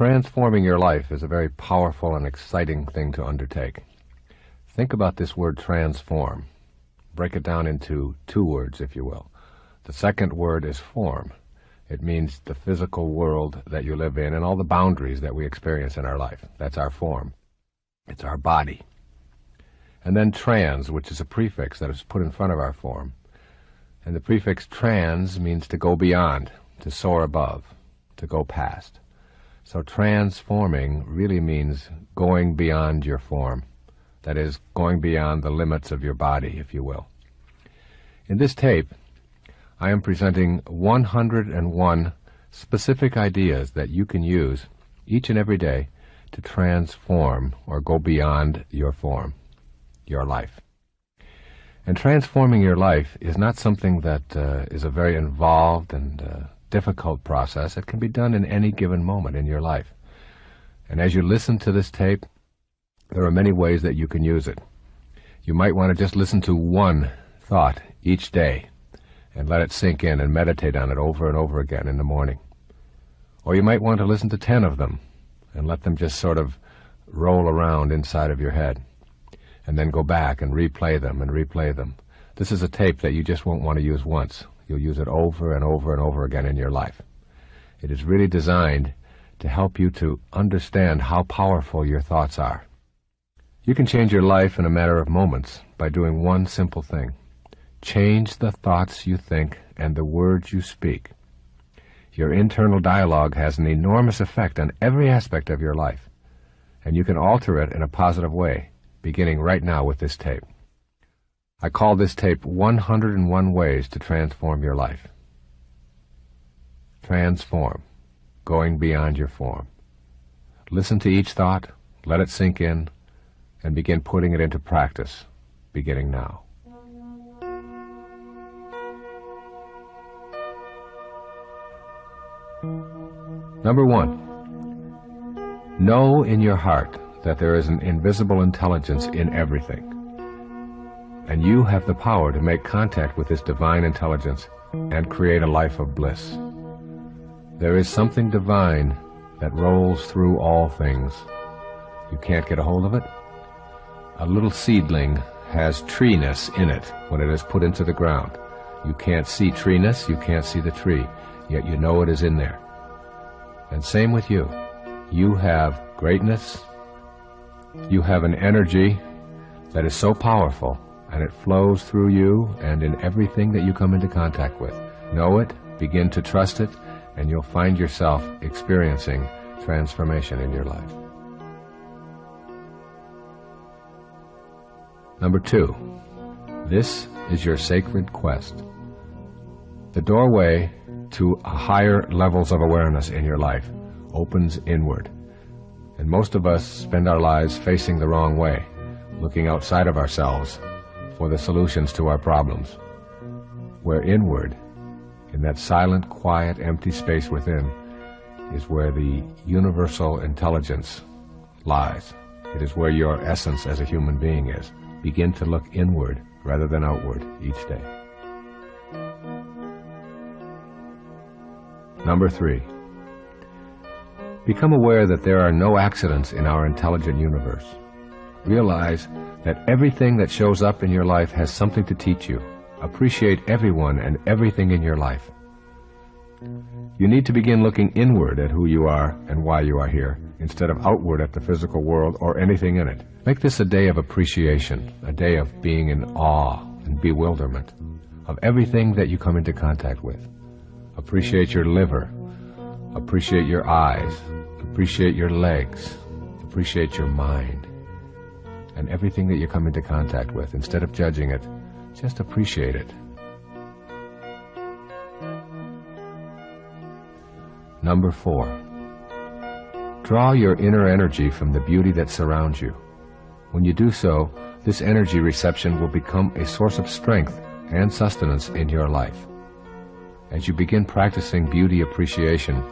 Transforming your life is a very powerful and exciting thing to undertake. Think about this word transform. Break it down into two words, if you will. The second word is form. It means the physical world that you live in and all the boundaries that we experience in our life. That's our form. It's our body. And then trans, which is a prefix that is put in front of our form. And the prefix trans means to go beyond, to soar above, to go past. So transforming really means going beyond your form. That is, going beyond the limits of your body, if you will. In this tape, I am presenting 101 specific ideas that you can use each and every day to transform or go beyond your form, your life. And transforming your life is not something that is a very involved and difficult process. It can be done in any given moment in your life. And as you listen to this tape, there are many ways that you can use it. You might want to just listen to one thought each day and let it sink in and meditate on it over and over again in the morning. Or you might want to listen to 10 of them and let them just sort of roll around inside of your head, and then go back and replay them and replay them. This is a tape that you just won't want to use once. You'll use it over and over and over again in your life. It is really designed to help you to understand how powerful your thoughts are. You can change your life in a matter of moments by doing one simple thing. Change the thoughts you think and the words you speak. Your internal dialogue has an enormous effect on every aspect of your life, and you can alter it in a positive way, beginning right now with this tape. I call this tape 101 Ways to Transform Your Life. Transform, going beyond your form. Listen to each thought, let it sink in, and begin putting it into practice, beginning now. Number 1. Know in your heart that there is an invisible intelligence in everything, and you have the power to make contact with this divine intelligence and create a life of bliss. There is something divine that rolls through all things. You can't get a hold of it? A little seedling has treeness in it when it is put into the ground. You can't see treeness, you can't see the tree, yet you know it is in there. And same with you. You have greatness. You have an energy that is so powerful, and it flows through you and in everything that you come into contact with. Know it, begin to trust it, and you'll find yourself experiencing transformation in your life. Number 2, this is your sacred quest. The doorway to higher levels of awareness in your life opens inward. And most of us spend our lives facing the wrong way, looking outside of ourselves for the solutions to our problems. Where inward, in that silent, quiet, empty space within, is where the universal intelligence lies. It is where your essence as a human being is. Begin to look inward rather than outward each day. Number 3. Become aware that there are no accidents in our intelligent universe. Realize that everything that shows up in your life has something to teach you. Appreciate everyone and everything in your life. You need to begin looking inward at who you are and why you are here, instead of outward at the physical world or anything in it. Make this a day of appreciation, a day of being in awe and bewilderment of everything that you come into contact with. Appreciate your liver, appreciate your eyes, appreciate your legs, appreciate your mind, and everything that you come into contact with. Instead of judging it, just appreciate it. Number 4. Draw your inner energy from the beauty that surrounds you. When you do so, this energy reception will become a source of strength and sustenance in your life. As you begin practicing beauty appreciation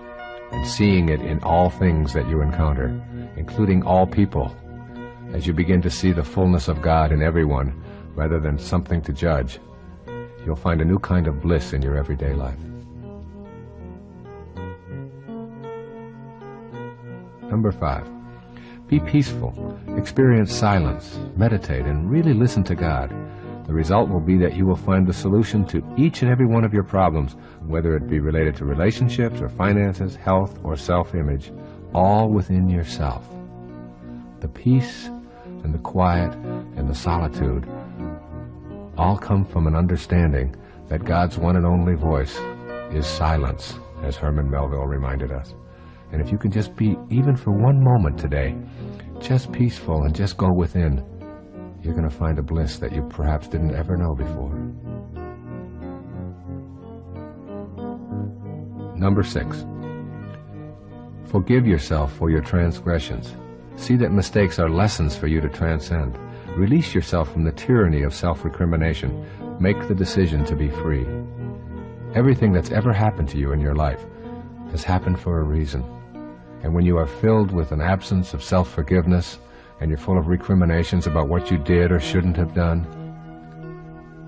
and seeing it in all things that you encounter, including all people, as you begin to see the fullness of God in everyone rather than something to judge, you'll find a new kind of bliss in your everyday life. Number 5. Be peaceful. Experience silence. Meditate and really listen to God. The result will be that you will find the solution to each and every one of your problems, whether it be related to relationships or finances, health or self-image, all within yourself. The peace and the quiet and the solitude all come from an understanding that God's one and only voice is silence, as Herman Melville reminded us. And if you can just be, even for one moment today, just peaceful and just go within, you're going to find a bliss that you perhaps didn't ever know before. Number 6. Forgive yourself for your transgressions. See that mistakes are lessons for you to transcend. Release yourself from the tyranny of self-recrimination. Make the decision to be free. Everything that's ever happened to you in your life has happened for a reason. And when you are filled with an absence of self-forgiveness, and you're full of recriminations about what you did or shouldn't have done,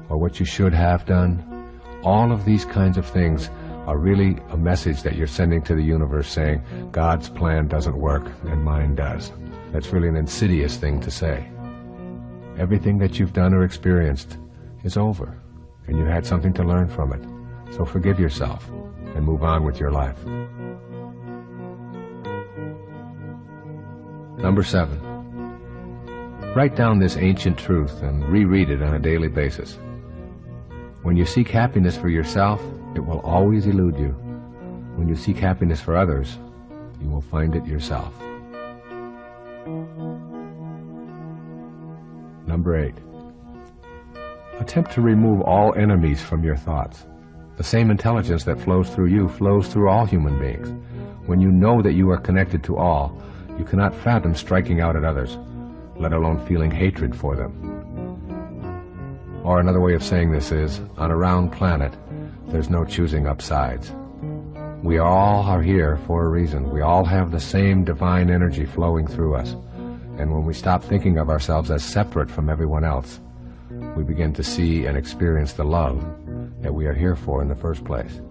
or what you should have done, all of these kinds of things are really a message that you're sending to the universe saying, God's plan doesn't work and mine does. That's really an insidious thing to say. Everything that you've done or experienced is over, and you had something to learn from it. So forgive yourself and move on with your life. Number 7. Write down this ancient truth and reread it on a daily basis. When you seek happiness for yourself, it will always elude you. When you seek happiness for others, you will find it yourself. Number 8. Attempt to remove all enemies from your thoughts. The same intelligence that flows through you flows through all human beings. When you know that you are connected to all, you cannot fathom striking out at others, let alone feeling hatred for them. Or another way of saying this is, on a round planet, there's no choosing up sides. We all are here for a reason. We all have the same divine energy flowing through us. And when we stop thinking of ourselves as separate from everyone else, we begin to see and experience the love that we are here for in the first place.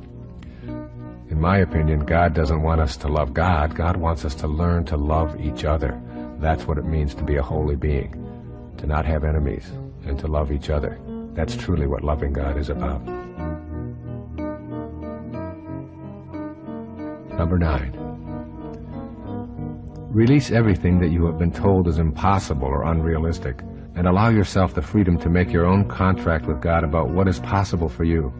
In my opinion, God doesn't want us to love God. God wants us to learn to love each other. That's what it means to be a holy being, to not have enemies, and to love each other. That's truly what loving God is about. Number 9. Release everything that you have been told is impossible or unrealistic, and allow yourself the freedom to make your own contract with God about what is possible for you.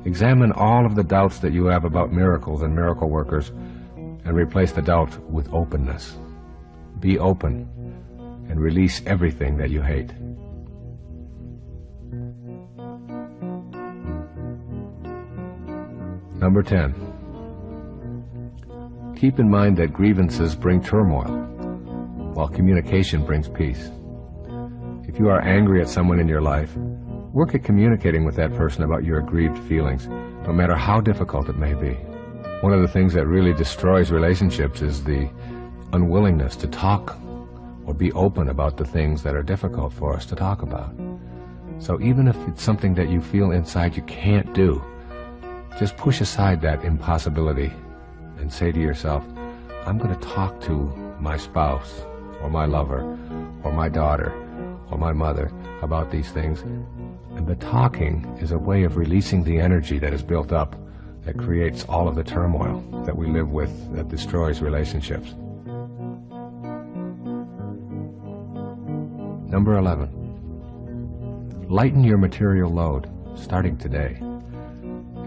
Examine all of the doubts that you have about miracles and miracle workers, and replace the doubt with openness. Be open, and release everything that you hate. Number 10. Keep in mind that grievances bring turmoil, while communication brings peace. If you are angry at someone in your life, work at communicating with that person about your aggrieved feelings, no matter how difficult it may be. One of the things that really destroys relationships is the unwillingness to talk or be open about the things that are difficult for us to talk about. So even if it's something that you feel inside you can't do, just push aside that impossibility and say to yourself, I'm going to talk to my spouse or my lover or my daughter or my mother about these things. And the talking is a way of releasing the energy that is built up that creates all of the turmoil that we live with that destroys relationships. Number 11. Lighten your material load, starting today.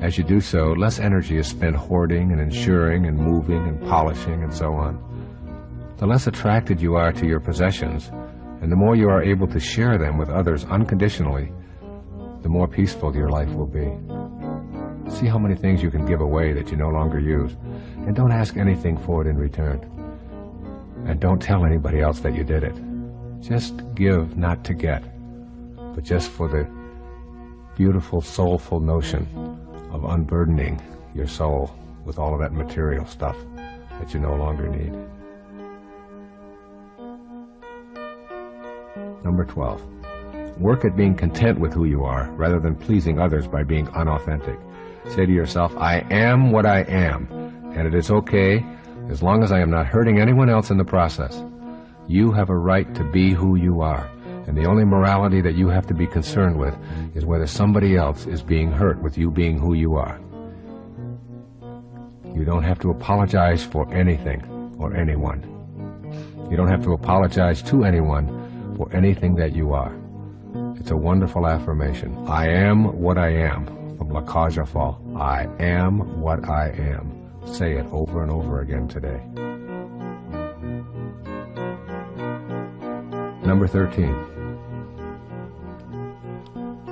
As you do so, less energy is spent hoarding and insuring and moving and polishing and so on. The less attracted you are to your possessions, and the more you are able to share them with others unconditionally, the more peaceful your life will be. See how many things you can give away that you no longer use, and don't ask anything for it in return. And don't tell anybody else that you did it. Just give, not to get, but just for the beautiful, soulful notion of unburdening your soul with all of that material stuff that you no longer need. Number 12. Work at being content with who you are, rather than pleasing others by being unauthentic. Say to yourself, I am what I am, and it is okay as long as I am not hurting anyone else in the process. You have a right to be who you are, and the only morality that you have to be concerned with is whether somebody else is being hurt with you being who you are. You don't have to apologize for anything or anyone. You don't have to apologize to anyone for anything that you are. It's a wonderful affirmation. I am what I am, from La Cage aux Folles. I am what I am. Say it over and over again today. Number 13.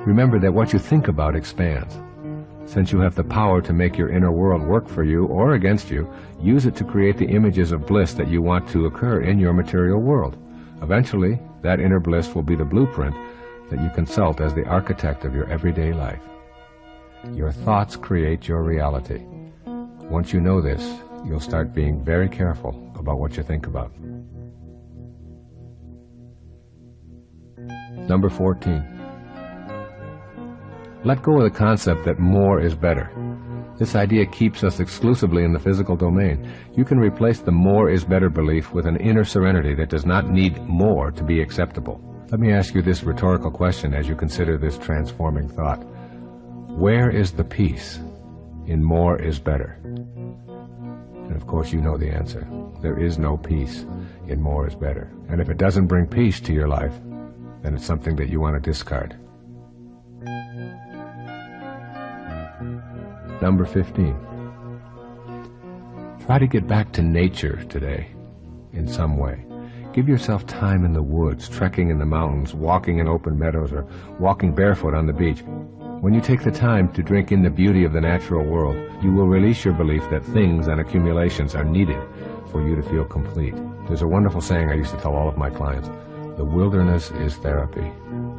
Remember that what you think about expands. Since you have the power to make your inner world work for you or against you, use it to create the images of bliss that you want to occur in your material world. Eventually, that inner bliss will be the blueprint that you consult as the architect of your everyday life. Your thoughts create your reality. Once you know this, you'll start being very careful about what you think about. Number 14. Let go of the concept that more is better. This idea keeps us exclusively in the physical domain. You can replace the more is better belief with an inner serenity that does not need more to be acceptable. Let me ask you this rhetorical question as you consider this transforming thought. Where is the peace in more is better? And of course you know the answer. There is no peace in more is better. And if it doesn't bring peace to your life, then it's something that you want to discard. Number 15. Try to get back to nature today in some way. Give yourself time in the woods, trekking in the mountains, walking in open meadows, or walking barefoot on the beach. When you take the time to drink in the beauty of the natural world, you will release your belief that things and accumulations are needed for you to feel complete. There's a wonderful saying I used to tell all of my clients. The wilderness is therapy.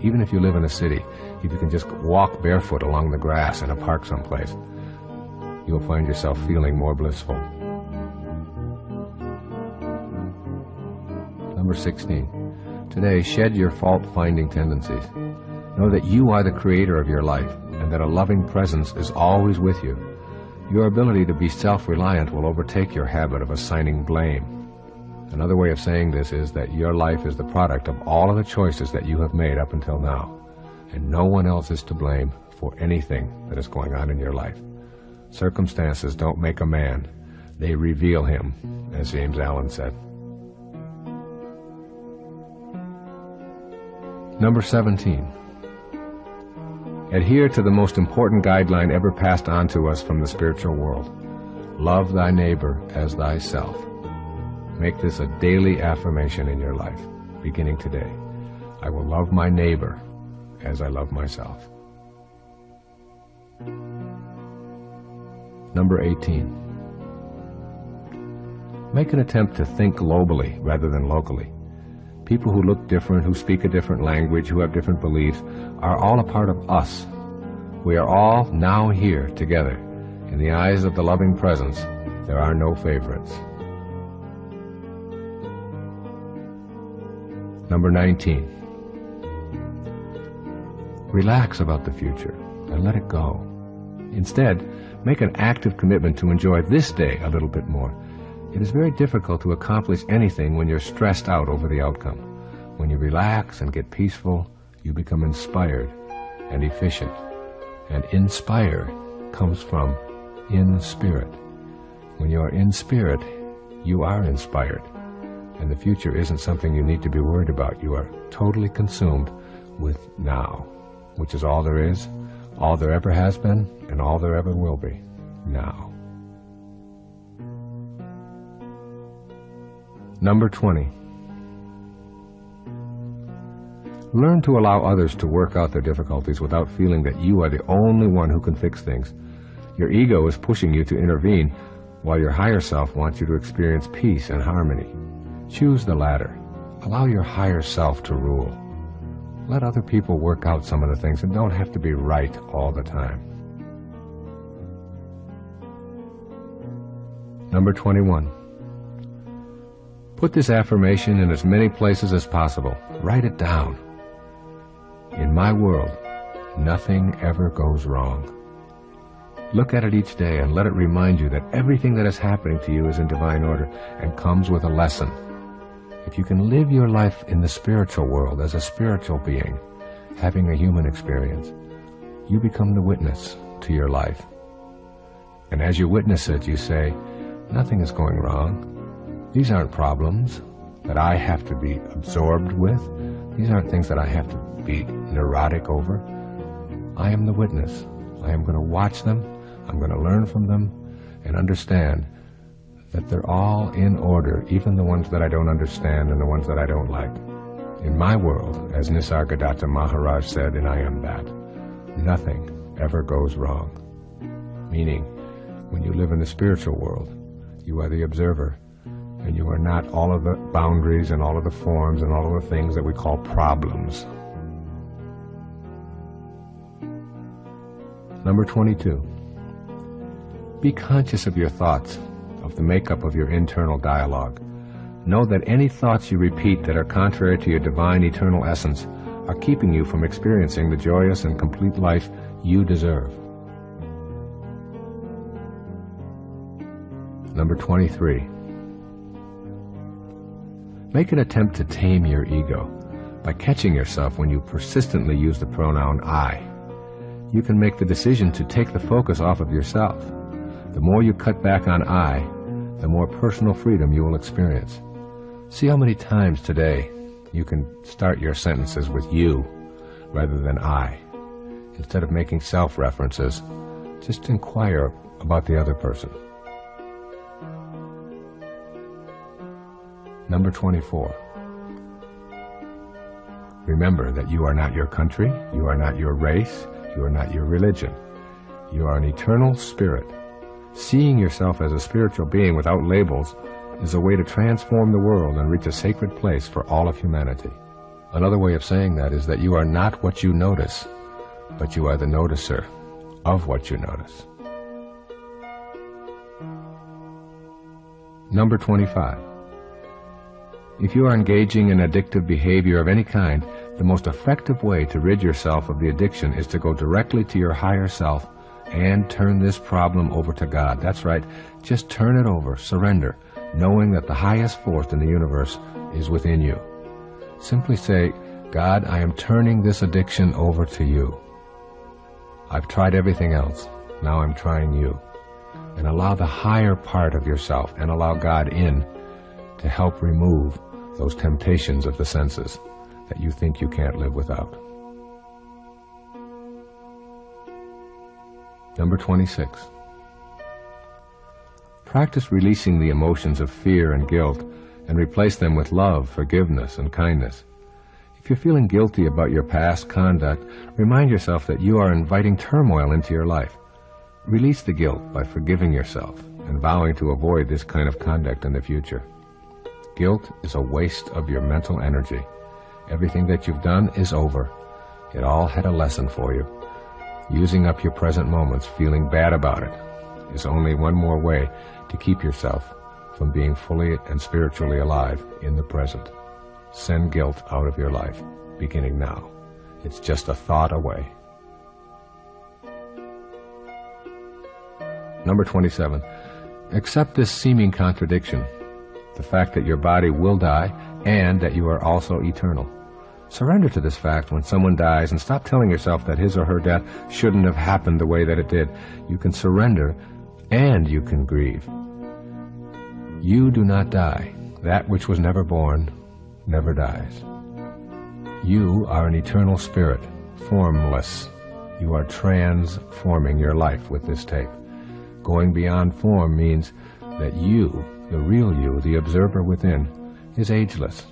Even if you live in a city, if you can just walk barefoot along the grass in a park someplace, you'll find yourself feeling more blissful. Number 16. Today, shed your fault-finding tendencies. Know that you are the creator of your life and that a loving presence is always with you. Your ability to be self-reliant will overtake your habit of assigning blame. Another way of saying this is that your life is the product of all of the choices that you have made up until now, and no one else is to blame for anything that is going on in your life. Circumstances don't make a man, they reveal him, as James Allen said. Number 17. Adhere to the most important guideline ever passed on to us from the spiritual world. Love thy neighbor as thyself. Make this a daily affirmation in your life, beginning today. I will love my neighbor as I love myself. Number 18. Make an attempt to think globally rather than locally. People who look different, who speak a different language, who have different beliefs, are all a part of us. We are all now here together. In the eyes of the loving presence, there are no favorites. Number 19. Relax about the future and let it go. Instead, make an active commitment to enjoy this day a little bit more. It is very difficult to accomplish anything when you're stressed out over the outcome. When you relax and get peaceful, you become inspired and efficient. And inspire comes from in spirit. When you are in spirit, you are inspired. And the future isn't something you need to be worried about. You are totally consumed with now, which is all there is, all there ever has been, and all there ever will be, now. Number 20. Learn to allow others to work out their difficulties without feeling that you are the only one who can fix things. Your ego is pushing you to intervene, while your higher self wants you to experience peace and harmony. Choose the latter. Allow your higher self to rule. Let other people work out some of the things and don't have to be right all the time. Number 21. Put this affirmation in as many places as possible. Write it down. In my world, nothing ever goes wrong. Look at it each day and let it remind you that everything that is happening to you is in divine order and comes with a lesson. If you can live your life in the spiritual world as a spiritual being, having a human experience, you become the witness to your life. And as you witness it, you say, nothing is going wrong. These aren't problems that I have to be absorbed with. These aren't things that I have to be neurotic over. I am the witness. I am going to watch them. I'm going to learn from them and understand that they're all in order, even the ones that I don't understand and the ones that I don't like. In my world, as Nisargadatta Maharaj said in I Am That, nothing ever goes wrong. Meaning, when you live in the spiritual world, you are the observer, and you are not all of the boundaries and all of the forms and all of the things that we call problems. Number 22. Be conscious of your thoughts, of the makeup of your internal dialogue. Know that any thoughts you repeat that are contrary to your divine eternal essence are keeping you from experiencing the joyous and complete life you deserve. Number 23. Make an attempt to tame your ego by catching yourself when you persistently use the pronoun I. You can make the decision to take the focus off of yourself. The more you cut back on I, the more personal freedom you will experience. See how many times today you can start your sentences with you rather than I. Instead of making self-references, just inquire about the other person. Number 24. Remember that you are not your country, you are not your race, you are not your religion. You are an eternal spirit. Seeing yourself as a spiritual being without labels is a way to transform the world and reach a sacred place for all of humanity. Another way of saying that is that you are not what you notice, but you are the noticer of what you notice. Number 25. If you are engaging in addictive behavior of any kind, the most effective way to rid yourself of the addiction is to go directly to your higher self and turn this problem over to God. That's right, just turn it over, surrender, knowing that the highest force in the universe is within you. Simply say, God, I am turning this addiction over to you. I've tried everything else, now I'm trying you. And allow the higher part of yourself and allow God in to help remove those temptations of the senses that you think you can't live without. Number 26. Practice releasing the emotions of fear and guilt and replace them with love, forgiveness, and kindness. If you're feeling guilty about your past conduct, remind yourself that you are inviting turmoil into your life. Release the guilt by forgiving yourself and vowing to avoid this kind of conduct in the future. Guilt is a waste of your mental energy. Everything that you've done is over. It all had a lesson for you. Using up your present moments, feeling bad about it, is only one more way to keep yourself from being fully and spiritually alive in the present. Send guilt out of your life, beginning now. It's just a thought away. Number 27. Accept this seeming contradiction, the fact that your body will die and that you are also eternal. Surrender to this fact when someone dies and stop telling yourself that his or her death shouldn't have happened the way that it did. You can surrender and you can grieve. You do not die. That which was never born never dies. You are an eternal spirit, formless. You are transforming your life with this tape. Going beyond form means that you, the real you, the observer within, is ageless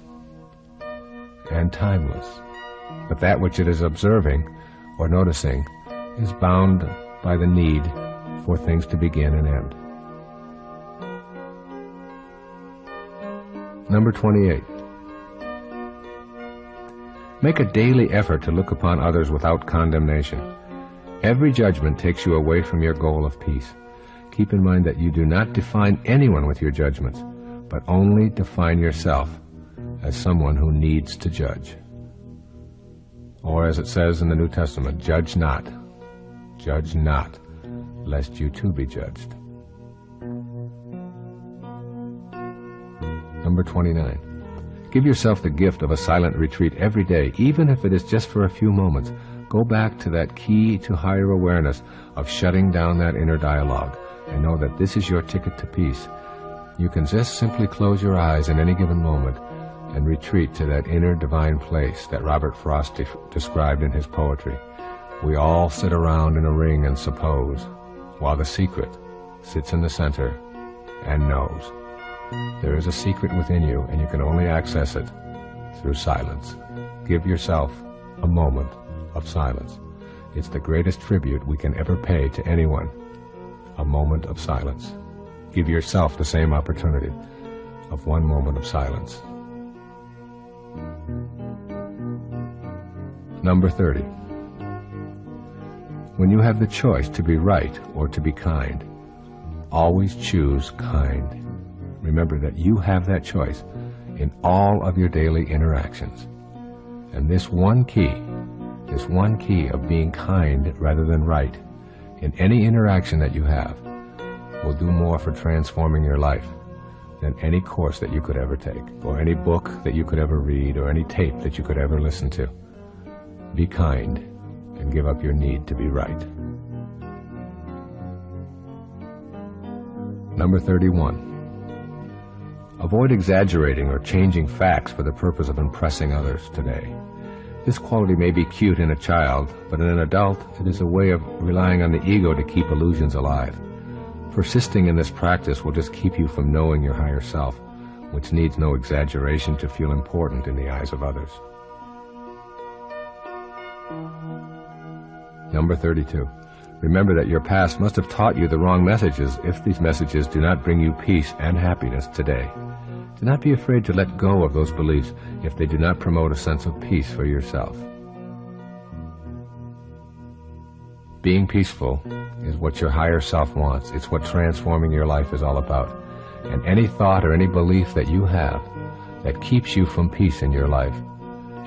and timeless. But that which it is observing or noticing is bound by the need for things to begin and end. Number 28. Make a daily effort to look upon others without condemnation. Every judgment takes you away from your goal of peace. Keep in mind that you do not define anyone with your judgments, but only define yourself as someone who needs to judge. Or as it says in the New Testament, judge not, lest you too be judged. Number 29. Give yourself the gift of a silent retreat every day, even if it is just for a few moments. Go back to that key to higher awareness of shutting down that inner dialogue, and know that this is your ticket to peace. You can just simply close your eyes in any given moment and retreat to that inner divine place that Robert Frost described in his poetry. We all sit around in a ring and suppose, while the secret sits in the center and knows. There is a secret within you, and you can only access it through silence. Give yourself a moment of silence. It's the greatest tribute we can ever pay to anyone. A moment of silence. Give yourself the same opportunity of one moment of silence. Number 30. When you have the choice to be right or to be kind, always choose kind. Remember that you have that choice in all of your daily interactions. And this one key of being kind rather than right in any interaction that you have will do more for transforming your life than any course that you could ever take, or any book that you could ever read, or any tape that you could ever listen to. Be kind and give up your need to be right. Number 31. Avoid exaggerating or changing facts for the purpose of impressing others today. This quality may be cute in a child, but in an adult, it is a way of relying on the ego to keep illusions alive. Persisting in this practice will just keep you from knowing your higher self, which needs no exaggeration to feel important in the eyes of others. Number 32. Remember that your past must have taught you the wrong messages if these messages do not bring you peace and happiness today. Do not be afraid to let go of those beliefs if they do not promote a sense of peace for yourself. Being peaceful is what your higher self wants. It's what transforming your life is all about. And any thought or any belief that you have that keeps you from peace in your life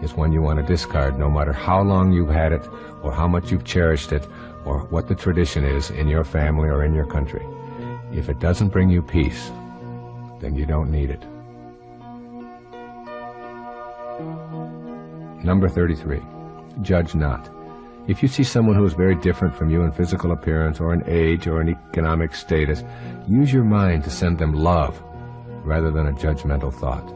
is one you want to discard, no matter how long you've had it, or how much you've cherished it, or what the tradition is in your family or in your country. If it doesn't bring you peace, then you don't need it. Number 33. Judge not. If you see someone who is very different from you in physical appearance or in age or in economic status, use your mind to send them love rather than a judgmental thought.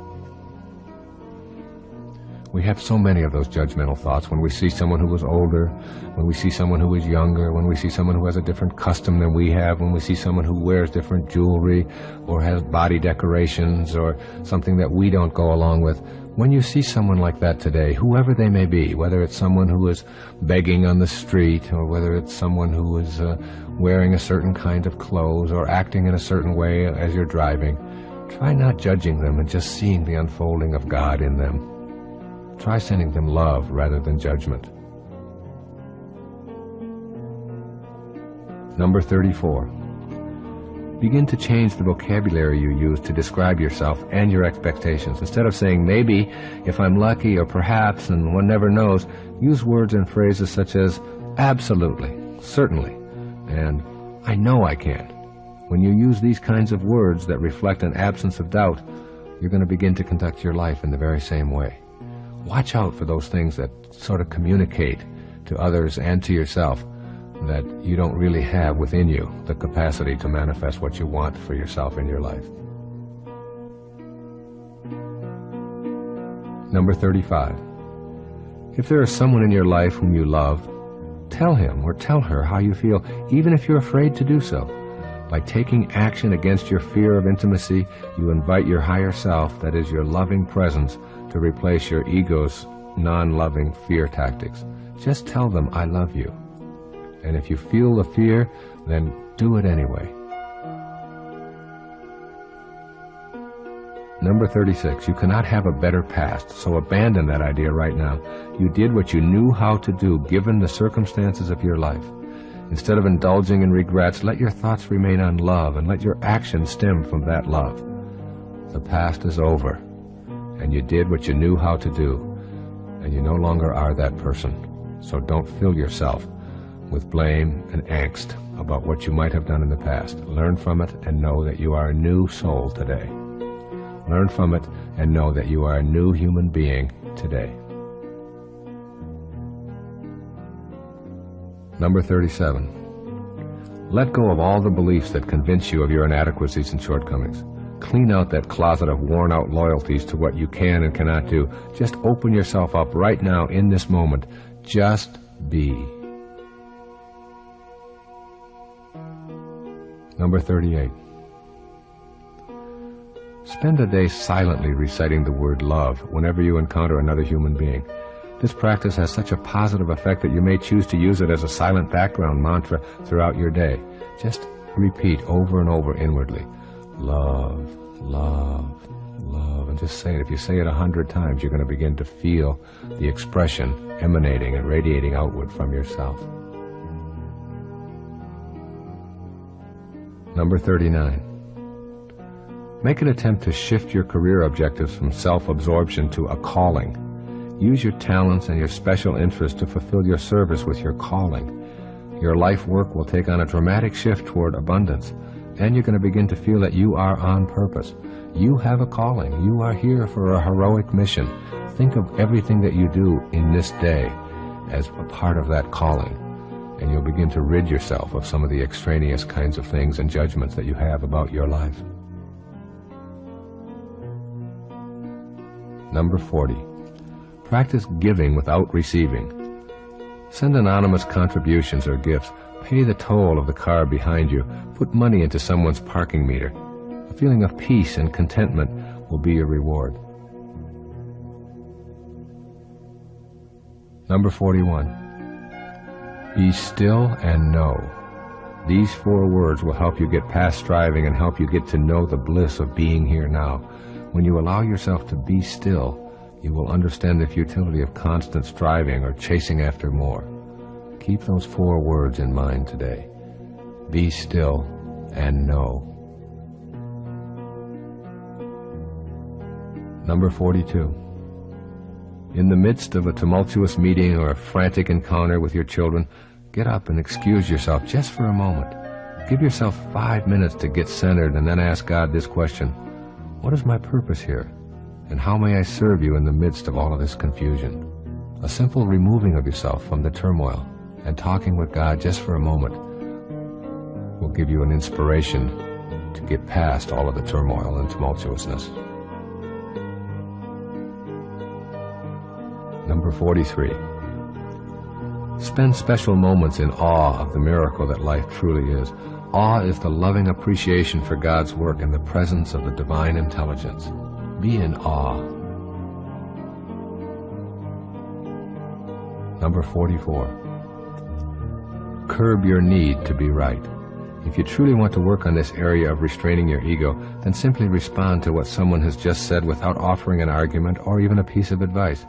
We have so many of those judgmental thoughts when we see someone who is older, when we see someone who is younger, when we see someone who has a different custom than we have, when we see someone who wears different jewelry or has body decorations or something that we don't go along with. When you see someone like that today, whoever they may be, whether it's someone who is begging on the street or whether it's someone who is wearing a certain kind of clothes or acting in a certain way as you're driving, try not judging them and just seeing the unfolding of God in them. Try sending them love rather than judgment. Number 34. Begin to change the vocabulary you use to describe yourself and your expectations. Instead of saying maybe, if I'm lucky, or perhaps, and one never knows, use words and phrases such as absolutely, certainly, and I know I can. When you use these kinds of words that reflect an absence of doubt, you're going to begin to conduct your life in the very same way. Watch out for those things that sort of communicate to others and to yourself that you don't really have within you the capacity to manifest what you want for yourself in your life. Number 35. If there is someone in your life whom you love, tell him or tell her how you feel, even if you're afraid to do so. By taking action against your fear of intimacy, you invite your higher self, that is your loving presence, to replace your ego's non-loving fear tactics. Just tell them, I love you. And if you feel the fear, then do it anyway. Number 36, you cannot have a better past, so abandon that idea right now. You did what you knew how to do, given the circumstances of your life. Instead of indulging in regrets, let your thoughts remain on love, and let your actions stem from that love. The past is over, and you did what you knew how to do, and you no longer are that person. So don't fill yourself with blame and angst about what you might have done in the past. Learn from it and know that you are a new soul today. Learn from it and know that you are a new human being today. Number 37. Let go of all the beliefs that convince you of your inadequacies and shortcomings. Clean out that closet of worn-out loyalties to what you can and cannot do. Just open yourself up right now in this moment. Just be. Number 38. Spend a day silently reciting the word love whenever you encounter another human being. This practice has such a positive effect that you may choose to use it as a silent background mantra throughout your day. Just repeat over and over inwardly, love, love, love, and just say it. If you say it 100 times, you're going to begin to feel the expression emanating and radiating outward from yourself. Number 39. Make an attempt to shift your career objectives from self-absorption to a calling. Use your talents and your special interests to fulfill your service with your calling. Your life work will take on a dramatic shift toward abundance, and you're going to begin to feel that you are on purpose. You have a calling. You are here for a heroic mission. Think of everything that you do in this day as a part of that calling, and you'll begin to rid yourself of some of the extraneous kinds of things and judgments that you have about your life. Number 40. Practice giving without receiving. Send anonymous contributions or gifts. Pay the toll of the car behind you. Put money into someone's parking meter. A feeling of peace and contentment will be your reward. Number 41. Be still and know. These 4 words will help you get past striving and help you get to know the bliss of being here now. When you allow yourself to be still, you will understand the futility of constant striving or chasing after more. Keep those 4 words in mind today. Be still and know. Number 42. In the midst of a tumultuous meeting or a frantic encounter with your children, get up and excuse yourself just for a moment. Give yourself 5 minutes to get centered and then ask God this question: what is my purpose here? And how may I serve you in the midst of all of this confusion? A simple removing of yourself from the turmoil and talking with God just for a moment will give you an inspiration to get past all of the turmoil and tumultuousness. Number 43. Spend special moments in awe of the miracle that life truly is. Awe is the loving appreciation for God's work in the presence of the divine intelligence. Be in awe. Number 44. Curb your need to be right. If you truly want to work on this area of restraining your ego, then simply respond to what someone has just said without offering an argument or even a piece of advice.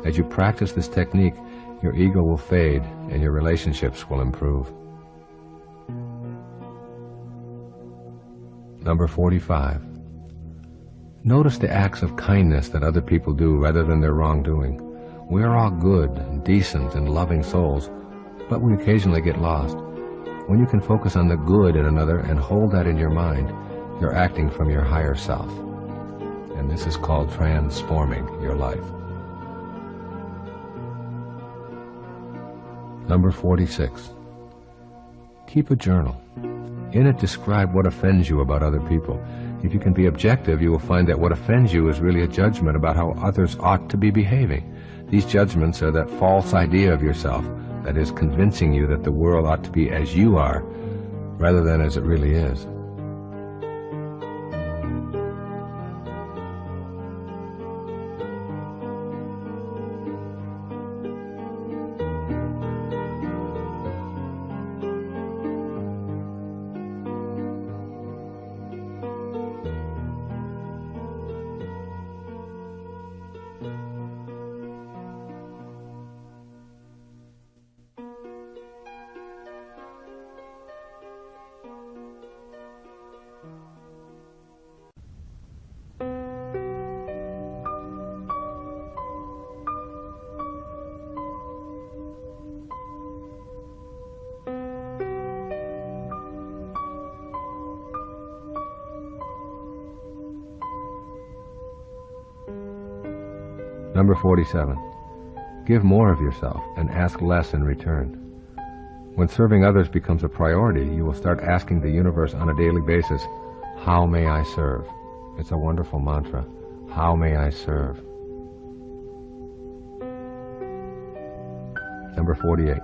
As you practice this technique, your ego will fade and your relationships will improve. Number 45. Notice the acts of kindness that other people do rather than their wrongdoing. We are all good and decent and loving souls, but we occasionally get lost. When you can focus on the good in another and hold that in your mind, you're acting from your higher self. And this is called transforming your life. Number 46. Keep a journal. In it, describe what offends you about other people. If you can be objective, you will find that what offends you is really a judgment about how others ought to be behaving. These judgments are that false idea of yourself that is convincing you that the world ought to be as you are rather than as it really is. Number 47. Give more of yourself and ask less in return. When serving others becomes a priority, you will start asking the universe on a daily basis, how may I serve? It's a wonderful mantra. How may I serve? Number 48.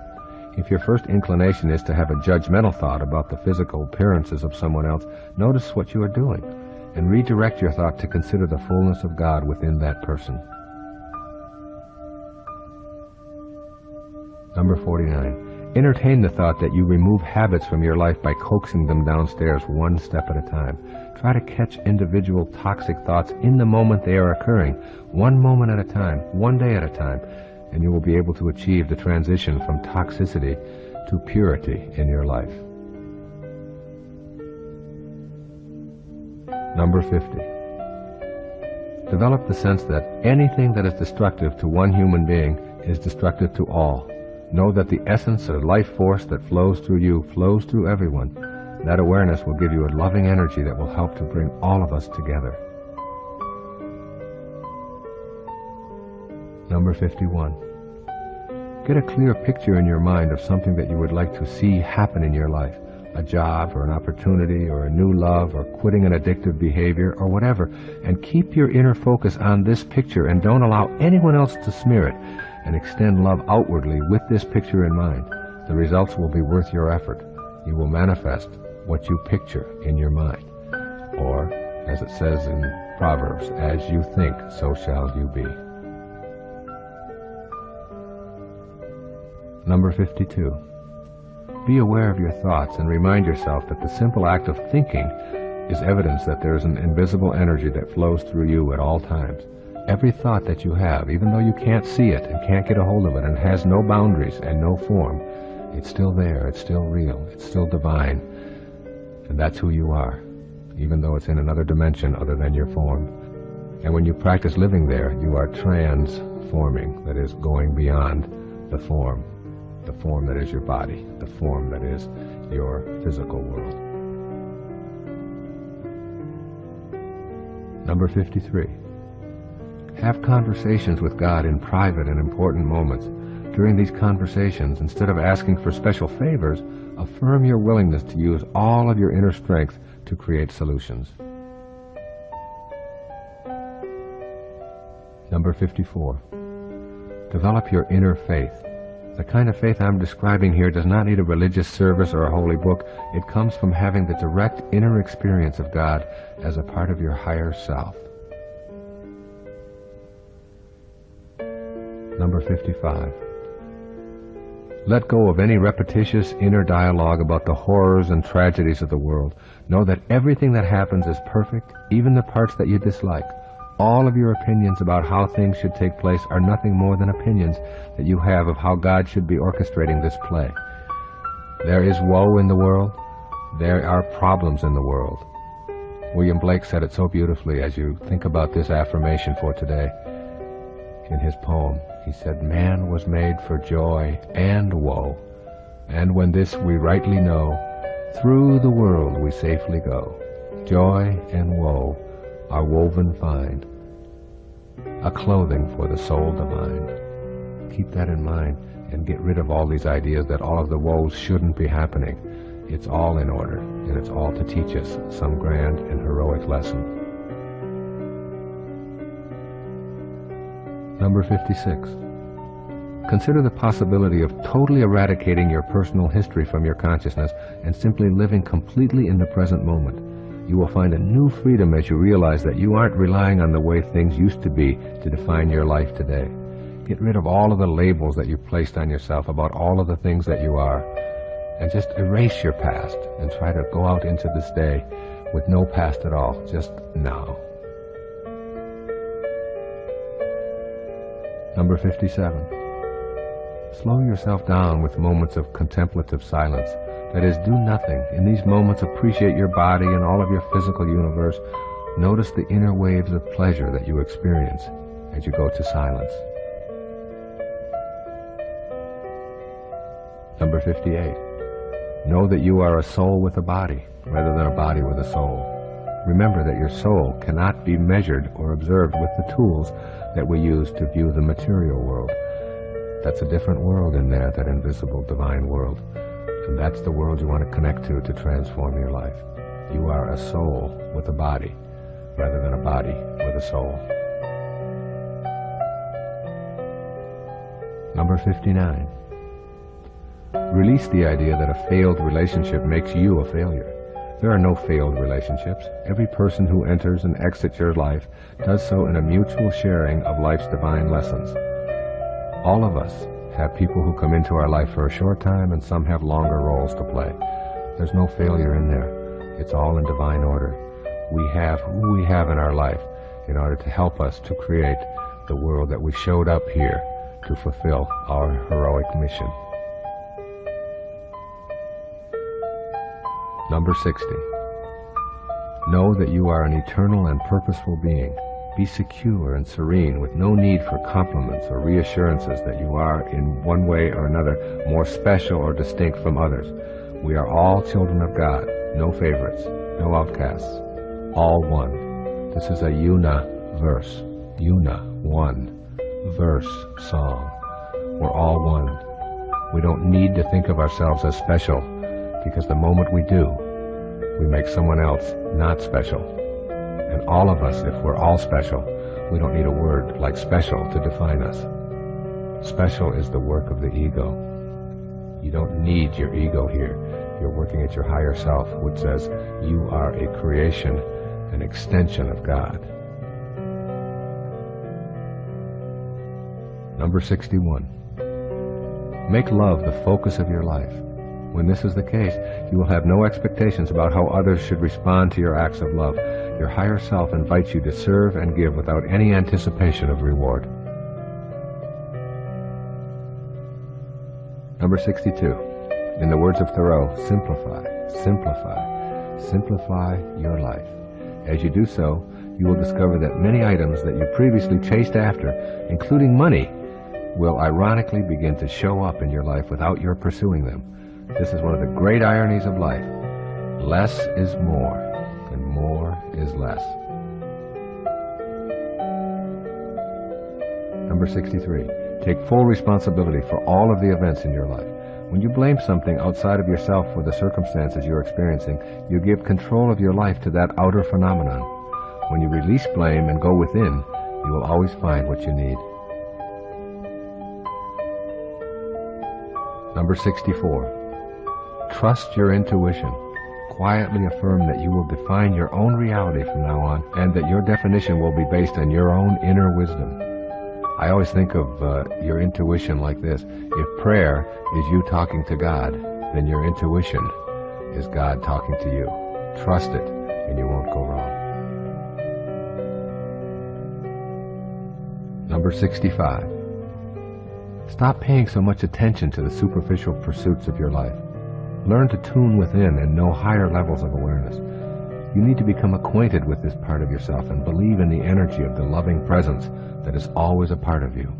If your first inclination is to have a judgmental thought about the physical appearances of someone else, notice what you are doing and redirect your thought to consider the fullness of God within that person. Number 49. Entertain the thought that you remove habits from your life by coaxing them downstairs one step at a time. Try to catch individual toxic thoughts in the moment they are occurring, one moment at a time, one day at a time, and you will be able to achieve the transition from toxicity to purity in your life. Number 50. Develop the sense that anything that is destructive to one human being is destructive to all. Know that the essence of life force that flows through you flows through everyone. That awareness will give you a loving energy that will help to bring all of us together. Number 51. Get a clear picture in your mind of something that you would like to see happen in your life. A job or an opportunity or a new love or quitting an addictive behavior or whatever. And keep your inner focus on this picture and don't allow anyone else to smear it. And extend love outwardly with this picture in mind. The results will be worth your effort. You will manifest what you picture in your mind. Or, as it says in Proverbs, as you think, so shall you be. Number 52. Be aware of your thoughts and remind yourself that the simple act of thinking is evidence that there is an invisible energy that flows through you at all times. Every thought that you have, even though you can't see it and can't get a hold of it and has no boundaries and no form, it's still there, it's still real, it's still divine. And that's who you are, even though it's in another dimension other than your form. And when you practice living there, you are transforming, that is, going beyond the form that is your body, the form that is your physical world. Number 53. Have conversations with God in private and important moments. During these conversations, instead of asking for special favors, affirm your willingness to use all of your inner strength to create solutions. Number 54. Develop your inner faith. The kind of faith I'm describing here does not need a religious service or a holy book. It comes from having the direct inner experience of God as a part of your higher self. Number 55. Let go of any repetitious inner dialogue about the horrors and tragedies of the world. Know that everything that happens is perfect, even the parts that you dislike. All of your opinions about how things should take place are nothing more than opinions that you have of how God should be orchestrating this play. There is woe in the world. There are problems in the world. William Blake said it so beautifully as you think about this affirmation for today. In his poem, he said, "Man was made for joy and woe, and when this we rightly know, through the world we safely go. Joy and woe are woven fine, a clothing for the soul divine." Keep that in mind and get rid of all these ideas that all of the woes shouldn't be happening. It's all in order, and it's all to teach us some grand and heroic lesson. Number 56. Consider the possibility of totally eradicating your personal history from your consciousness and simply living completely in the present moment. You will find a new freedom as you realize that you aren't relying on the way things used to be to define your life today. Get rid of all of the labels that you've placed on yourself about all of the things that you are, and just erase your past and try to go out into this day with no past at all, just now. Number 57. Slow yourself down with moments of contemplative silence. That is, do nothing. In these moments, appreciate your body and all of your physical universe. Notice the inner waves of pleasure that you experience as you go to silence. Number 58. Know that you are a soul with a body, rather than a body with a soul. Remember that your soul cannot be measured or observed with the tools that we use to view the material world. That's a different world in there, that invisible divine world. And that's the world you want to connect to transform your life. You are a soul with a body, rather than a body with a soul. Number 59. Release the idea that a failed relationship makes you a failure. There are no failed relationships. Every person who enters and exits your life does so in a mutual sharing of life's divine lessons. All of us have people who come into our life for a short time, and some have longer roles to play. There's no failure in there. It's all in divine order. We have who we have in our life in order to help us to create the world that we showed up here to fulfill our heroic mission. Number 60. Know that you are an eternal and purposeful being. Be secure and serene with no need for compliments or reassurances that you are, in one way or another, more special or distinct from others. We are all children of God, no favorites, no outcasts, all one. This is a una verse, una, one, verse, song. We're all one. We don't need to think of ourselves as special, because the moment we do, we make someone else not special. And all of us, if we're all special, we don't need a word like special to define us. Special is the work of the ego. You don't need your ego here. You're working at your higher self, which says you are a creation, an extension of God. Number 61. Make love the focus of your life. When this is the case, you will have no expectations about how others should respond to your acts of love. Your higher self invites you to serve and give without any anticipation of reward. Number 62. In the words of Thoreau, simplify, simplify, simplify your life. As you do so, you will discover that many items that you previously chased after, including money, will ironically begin to show up in your life without your pursuing them. This is one of the great ironies of life. Less is more, and more is less. Number 63. Take full responsibility for all of the events in your life. When you blame something outside of yourself for the circumstances you're experiencing, you give control of your life to that outer phenomenon. When you release blame and go within, you will always find what you need. Number 64. Trust your intuition. Quietly affirm that you will define your own reality from now on, and that your definition will be based on your own inner wisdom. I always think of your intuition like this. If prayer is you talking to God, then your intuition is God talking to you. Trust it, and you won't go wrong. Number 65. Stop paying so much attention to the superficial pursuits of your life. Learn to tune within and know higher levels of awareness. You need to become acquainted with this part of yourself and believe in the energy of the loving presence that is always a part of you.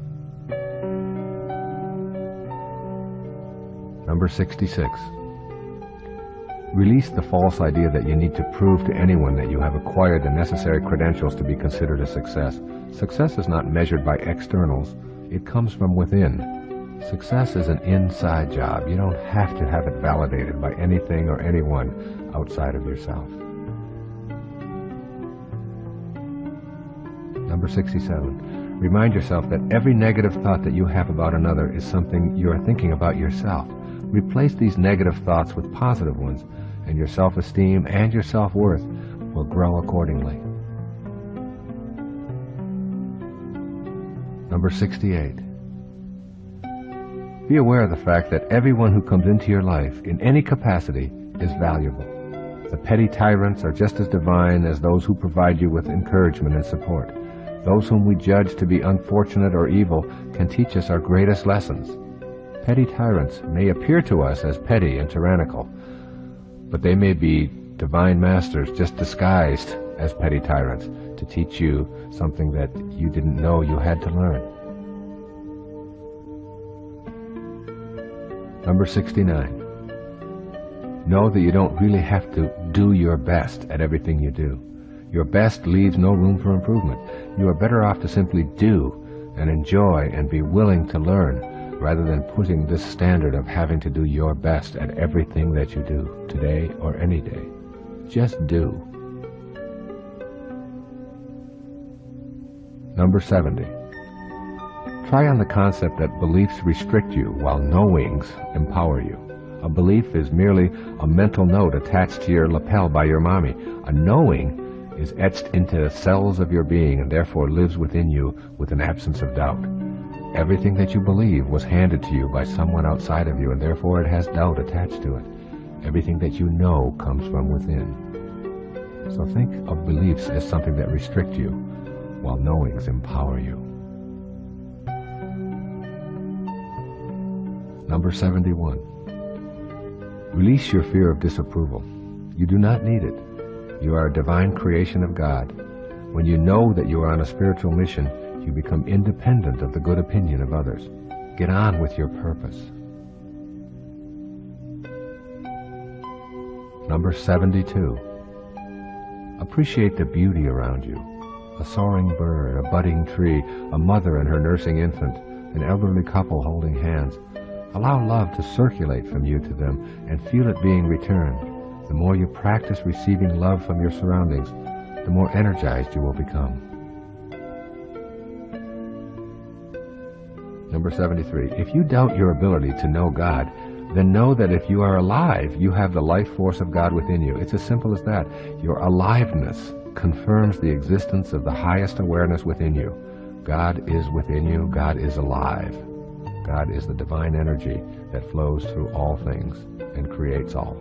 Number 66. Release the false idea that you need to prove to anyone that you have acquired the necessary credentials to be considered a success. Success is not measured by externals. It comes from within. Success is an inside job. You don't have to have it validated by anything or anyone outside of yourself. Number 67. Remind yourself that every negative thought that you have about another is something you are thinking about yourself. Replace these negative thoughts with positive ones, and your self-esteem and your self-worth will grow accordingly. Number 68. Be aware of the fact that everyone who comes into your life in any capacity is valuable. The petty tyrants are just as divine as those who provide you with encouragement and support. Those whom we judge to be unfortunate or evil can teach us our greatest lessons. Petty tyrants may appear to us as petty and tyrannical, but they may be divine masters just disguised as petty tyrants to teach you something that you didn't know you had to learn. Number 69. Know that you don't really have to do your best at everything you do. Your best leaves no room for improvement. You are better off to simply do and enjoy and be willing to learn, rather than putting this standard of having to do your best at everything that you do, today or any day. Just do. Number 70. Try on the concept that beliefs restrict you while knowings empower you. A belief is merely a mental note attached to your lapel by your mommy. A knowing is etched into the cells of your being and therefore lives within you with an absence of doubt. Everything that you believe was handed to you by someone outside of you, and therefore it has doubt attached to it. Everything that you know comes from within. So think of beliefs as something that restrict you, while knowings empower you. Number 71. Release your fear of disapproval. You do not need it. You are a divine creation of God. When you know that you are on a spiritual mission, you become independent of the good opinion of others. Get on with your purpose. Number 72. Appreciate the beauty around you. A soaring bird, a budding tree, a mother and her nursing infant, an elderly couple holding hands. Allow love to circulate from you to them and feel it being returned. The more you practice receiving love from your surroundings, the more energized you will become. Number 73. If you doubt your ability to know God, then know that if you are alive, you have the life force of God within you. It's as simple as that. Your aliveness confirms the existence of the highest awareness within you. God is within you. God is alive. God is the divine energy that flows through all things and creates all.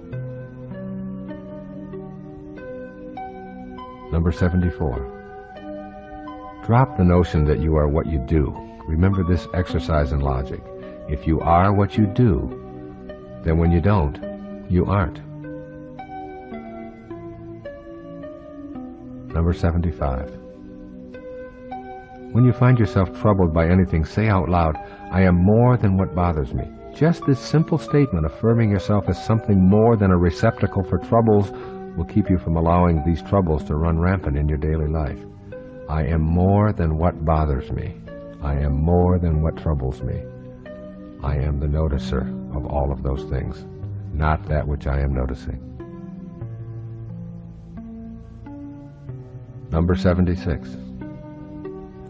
Number 74. Drop the notion that you are what you do. Remember this exercise in logic. If you are what you do, then when you don't, you aren't. Number 75. When you find yourself troubled by anything, say out loud, I am more than what bothers me. Just this simple statement affirming yourself as something more than a receptacle for troubles will keep you from allowing these troubles to run rampant in your daily life. I am more than what bothers me. I am more than what troubles me. I am the noticer of all of those things, not that which I am noticing. Number 76.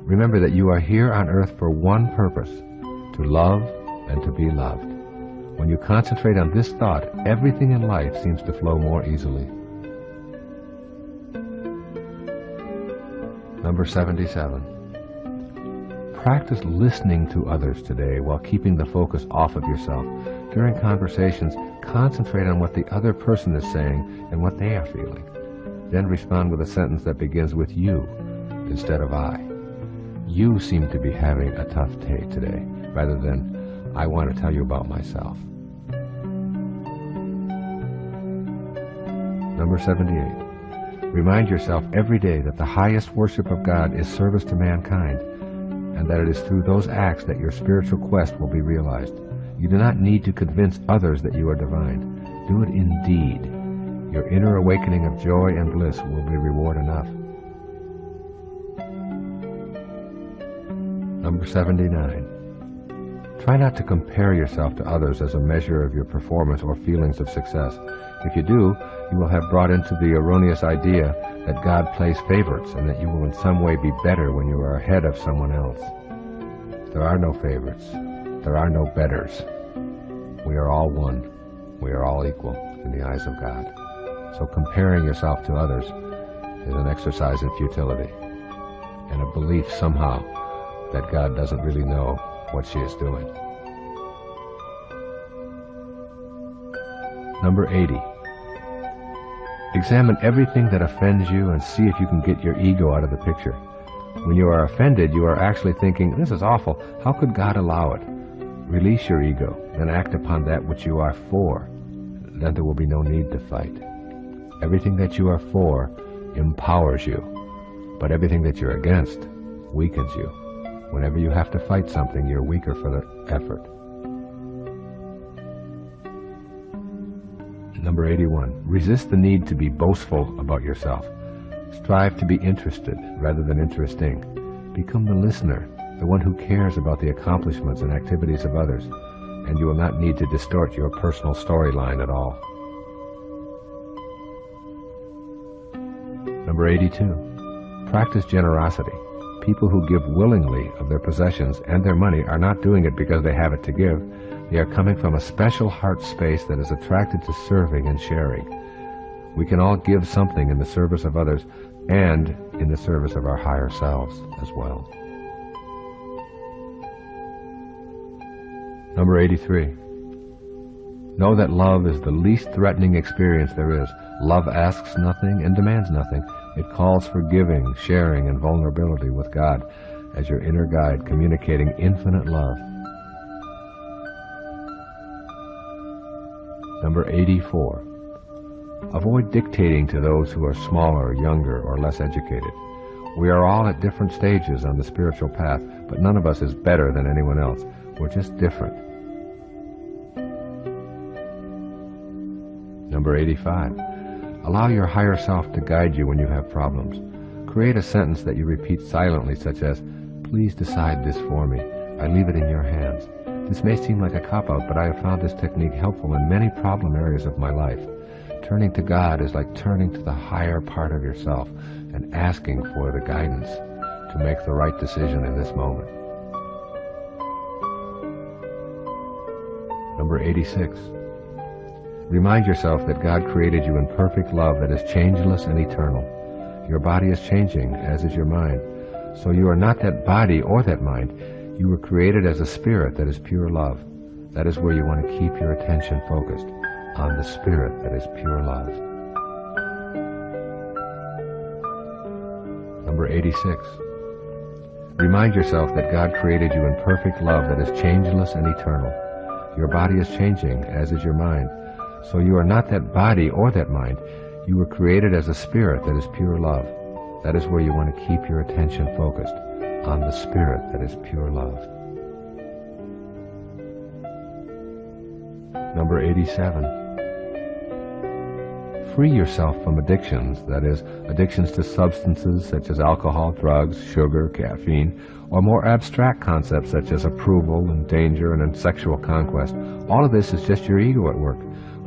Remember that you are here on earth for one purpose, to love and to be loved. When you concentrate on this thought, everything in life seems to flow more easily. Number 77. Practice listening to others today while keeping the focus off of yourself. During conversations, concentrate on what the other person is saying and what they are feeling. Then respond with a sentence that begins with you instead of I. You seem to be having a tough day today, rather than, I want to tell you about myself. Number 78. Remind yourself every day that the highest worship of God is service to mankind, and that it is through those acts that your spiritual quest will be realized. You do not need to convince others that you are divine. Do it in deed. Your inner awakening of joy and bliss will be reward enough. Number 79. Try not to compare yourself to others as a measure of your performance or feelings of success. If you do, you will have brought into the erroneous idea that God plays favorites and that you will in some way be better when you are ahead of someone else. There are no favorites. There are no betters. We are all one. We are all equal in the eyes of God. So comparing yourself to others is an exercise in futility and a belief somehow that God doesn't really know what she is doing. Number 80. Examine everything that offends you and see if you can get your ego out of the picture. When you are offended, you are actually thinking, this is awful. How could God allow it? Release your ego, then act upon that which you are for. Then there will be no need to fight. Everything that you are for empowers you, but everything that you're against weakens you. Whenever you have to fight something, you're weaker for the effort. Number 81. Resist the need to be boastful about yourself. Strive to be interested rather than interesting. Become the listener, the one who cares about the accomplishments and activities of others, and you will not need to distort your personal storyline at all. Number 82. Practice generosity. People who give willingly of their possessions and their money are not doing it because they have it to give. They are coming from a special heart space that is attracted to serving and sharing. We can all give something in the service of others and in the service of our higher selves as well. Number 83. Know that love is the least threatening experience there is. Love asks nothing and demands nothing. It calls for giving, sharing, and vulnerability with God as your inner guide, communicating infinite love. Number 84. Avoid dictating to those who are smaller, younger, or less educated. We are all at different stages on the spiritual path, but none of us is better than anyone else. We're just different. Number 85. Allow your higher self to guide you when you have problems. Create a sentence that you repeat silently, such as, "Please decide this for me. I leave it in your hands." This may seem like a cop-out, but I have found this technique helpful in many problem areas of my life. Turning to God is like turning to the higher part of yourself and asking for the guidance to make the right decision in this moment. Number 86. Remind yourself that God created you in perfect love that is changeless and eternal. Your body is changing, as is your mind. So you are not that body or that mind. You were created as a spirit that is pure love. That is where you want to keep your attention focused, on the spirit that is pure love. Number 86. Remind yourself that God created you in perfect love that is changeless and eternal. Your body is changing, as is your mind. So you are not that body or that mind. You were created as a spirit that is pure love. That is where you want to keep your attention focused, on the spirit that is pure love. Number 87. Free yourself from addictions, that is, addictions to substances such as alcohol, drugs, sugar, caffeine, or more abstract concepts such as approval and danger and sexual conquest. All of this is just your ego at work.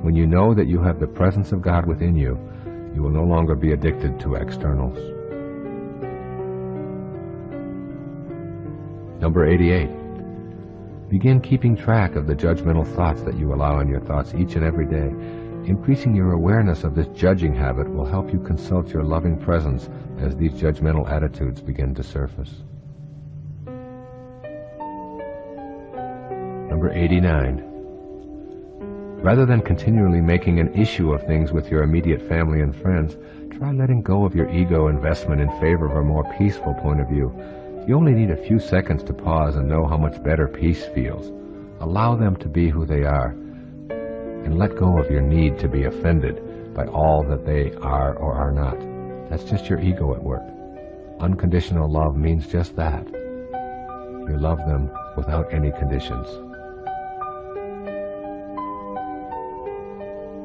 When you know that you have the presence of God within you, you will no longer be addicted to externals. Number 88. Begin keeping track of the judgmental thoughts that you allow in your thoughts each and every day. Increasing your awareness of this judging habit will help you consult your loving presence as these judgmental attitudes begin to surface. Number 89. Rather than continually making an issue of things with your immediate family and friends, try letting go of your ego investment in favor of a more peaceful point of view. You only need a few seconds to pause and know how much better peace feels. Allow them to be who they are, and let go of your need to be offended by all that they are or are not. That's just your ego at work. Unconditional love means just that. You love them without any conditions.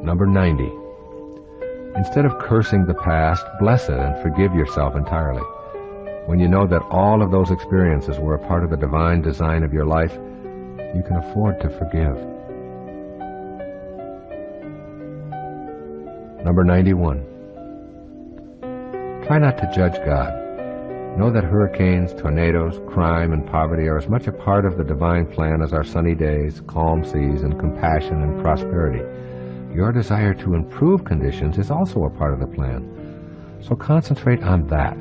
Number 90. Instead of cursing the past, bless it and forgive yourself entirely. When you know that all of those experiences were a part of the divine design of your life, you can afford to forgive. Number 91. Try not to judge God. Know that hurricanes, tornadoes, crime, and poverty are as much a part of the divine plan as our sunny days, calm seas, and compassion and prosperity. Your desire to improve conditions is also a part of the plan. So concentrate on that.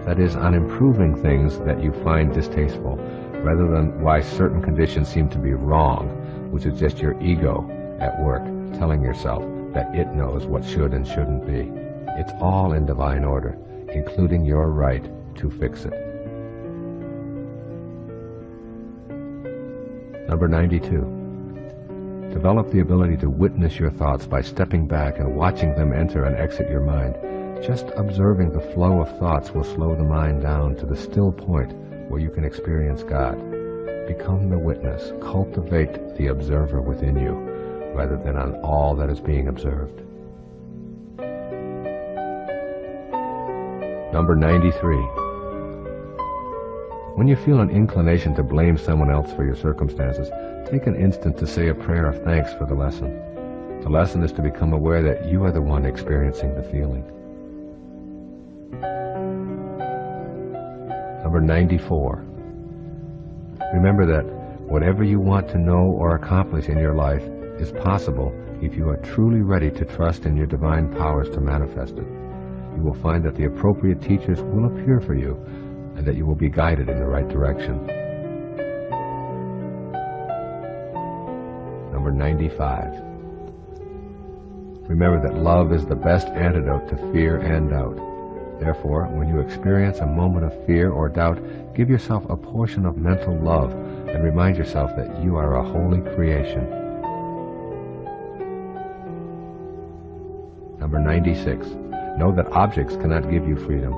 That is, on improving things that you find distasteful, rather than why certain conditions seem to be wrong, which is just your ego at work telling yourself that it knows what should and shouldn't be. It's all in divine order, including your right to fix it. Number 92. Develop the ability to witness your thoughts by stepping back and watching them enter and exit your mind. Just observing the flow of thoughts will slow the mind down to the still point where you can experience God. Become the witness. Cultivate the observer within you, rather than on all that is being observed. Number 93. When you feel an inclination to blame someone else for your circumstances, take an instant to say a prayer of thanks for the lesson. The lesson is to become aware that you are the one experiencing the feeling. Number 94. Remember that whatever you want to know or accomplish in your life is possible if you are truly ready to trust in your divine powers to manifest it. You will find that the appropriate teachers will appear for you and that you will be guided in the right direction. Number 95. Remember that love is the best antidote to fear and doubt. Therefore, when you experience a moment of fear or doubt, give yourself a portion of mental love and remind yourself that you are a holy creation. Number 96. Know that objects cannot give you freedom.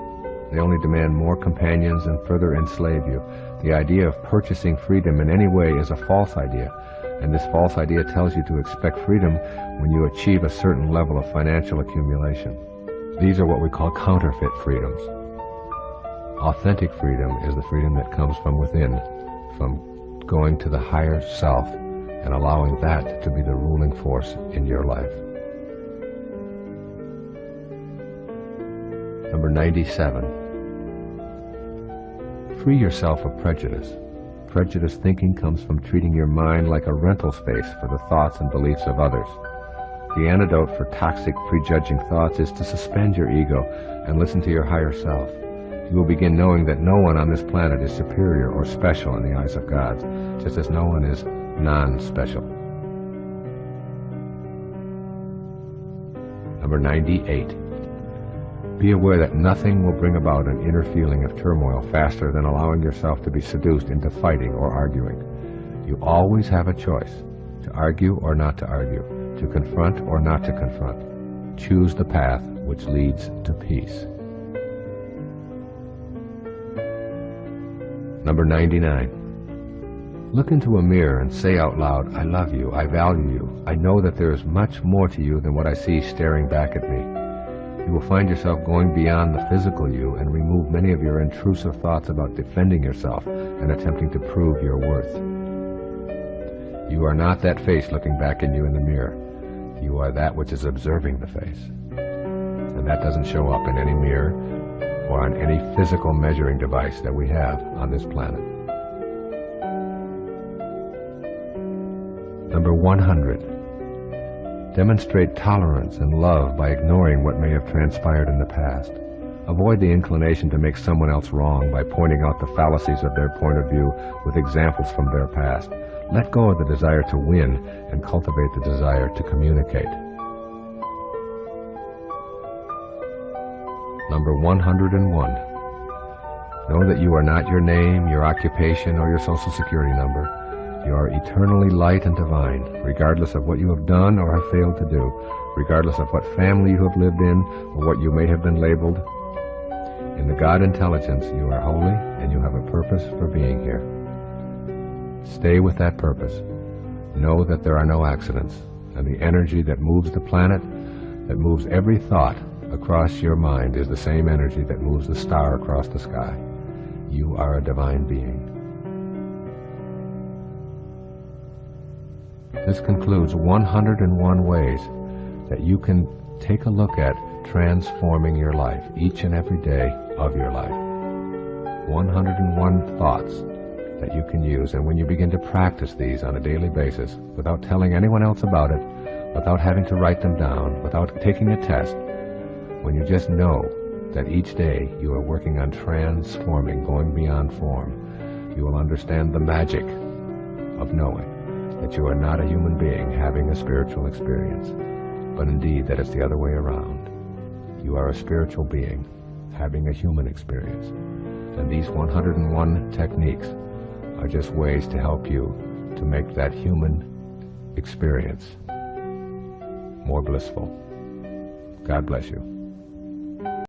They only demand more companions and further enslave you. The idea of purchasing freedom in any way is a false idea, and this false idea tells you to expect freedom when you achieve a certain level of financial accumulation. These are what we call counterfeit freedoms. Authentic freedom is the freedom that comes from within, from going to the higher self and allowing that to be the ruling force in your life. Number 97. Free yourself of prejudice. Prejudice thinking comes from treating your mind like a rental space for the thoughts and beliefs of others. The antidote for toxic, prejudging thoughts is to suspend your ego and listen to your higher self. You will begin knowing that no one on this planet is superior or special in the eyes of God, just as no one is non-special. Number 98. Be aware that nothing will bring about an inner feeling of turmoil faster than allowing yourself to be seduced into fighting or arguing. You always have a choice, to argue or not to argue, to confront or not to confront. Choose the path which leads to peace. Number 99. Look into a mirror and say out loud, I love you, I value you, I know that there is much more to you than what I see staring back at me. You will find yourself going beyond the physical you and remove many of your intrusive thoughts about defending yourself and attempting to prove your worth. You are not that face looking back at you in the mirror. You are that which is observing the face. And that doesn't show up in any mirror or on any physical measuring device that we have on this planet. Number 100. Demonstrate tolerance and love by ignoring what may have transpired in the past. Avoid the inclination to make someone else wrong by pointing out the fallacies of their point of view with examples from their past. Let go of the desire to win and cultivate the desire to communicate. Number 101. Know that you are not your name, your occupation, or your social security number. You are eternally light and divine, regardless of what you have done or have failed to do, regardless of what family you have lived in or what you may have been labeled. In the God intelligence, you are holy and you have a purpose for being here. Stay with that purpose. Know that there are no accidents, and the energy that moves the planet, that moves every thought across your mind, is the same energy that moves the star across the sky. You are a divine being. This concludes 101 ways that you can take a look at transforming your life each and every day of your life. 101 thoughts that you can use, and when you begin to practice these on a daily basis without telling anyone else about it, without having to write them down, without taking a test, when you just know that each day you are working on transforming, going beyond form, you will understand the magic of knowing that you are not a human being having a spiritual experience, but indeed that it's the other way around. You are a spiritual being having a human experience. And these 101 techniques are just ways to help you to make that human experience more blissful. God bless you.